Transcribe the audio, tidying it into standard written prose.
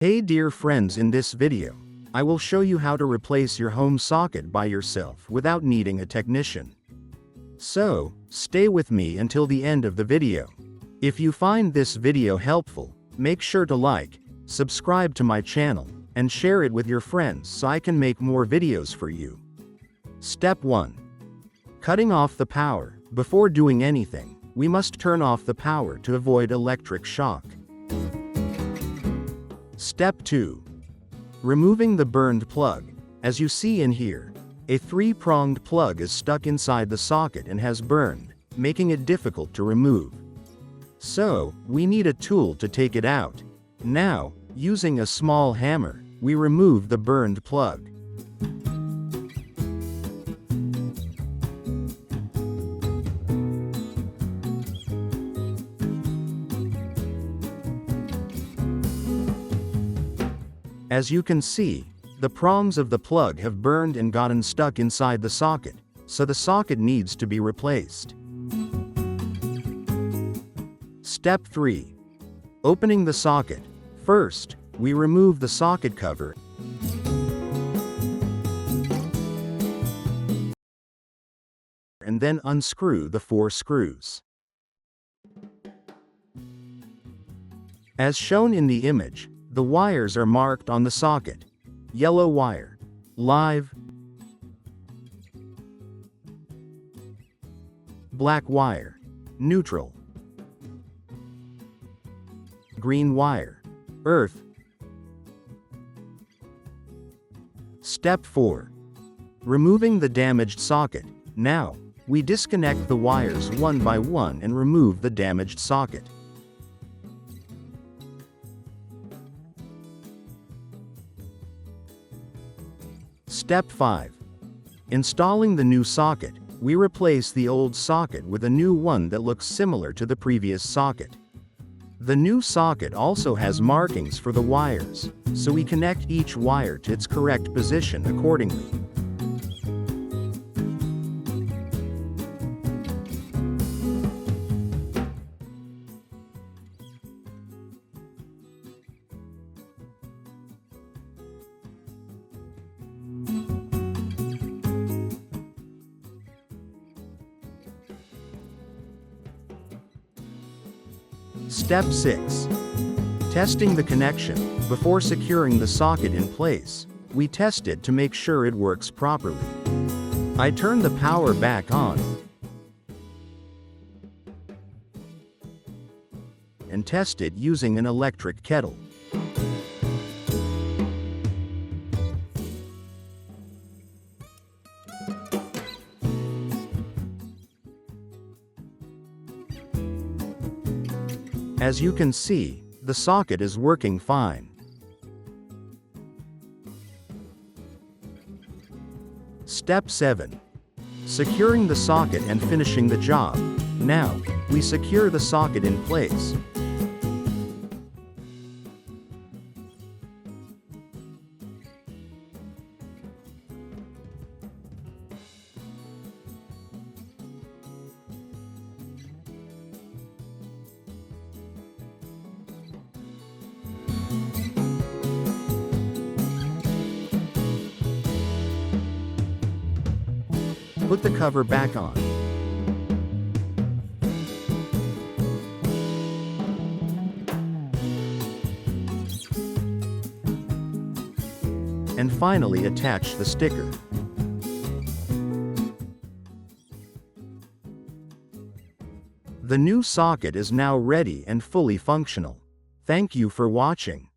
Hey dear friends, in this video, I will show you how to replace your home socket by yourself without needing a technician. So, stay with me until the end of the video. If you find this video helpful, make sure to like, subscribe to my channel, and share it with your friends so I can make more videos for you. Step 1. Cutting off the power. Before doing anything, we must turn off the power to avoid electric shock. Step 2. Removing the burned plug. As you see in here, a 3-pronged plug is stuck inside the socket and has burned, making it difficult to remove. So, we need a tool to take it out. Now, using a small hammer, we remove the burned plug. As you can see, the prongs of the plug have burned and gotten stuck inside the socket, so the socket needs to be replaced. Step 3. Opening the socket. First, we remove the socket cover and then unscrew the 4 screws. As shown in the image, the wires are marked on the socket. Yellow wire, live. Black wire, neutral. Green wire, earth. Step 4. Removing the damaged socket. Now, we disconnect the wires one by one and remove the damaged socket. Step 5. Installing the new socket. We replace the old socket with a new one that looks similar to the previous socket. The new socket also has markings for the wires, so we connect each wire to its correct position accordingly. Step 6. Testing the connection. Before securing the socket in place, we test it to make sure it works properly. I turn the power back on and test it using an electric kettle. As you can see, the socket is working fine. Step 7. Securing the socket and finishing the job. Now, we secure the socket in place. Put the cover back on. And finally attach the sticker. The new socket is now ready and fully functional. Thank you for watching.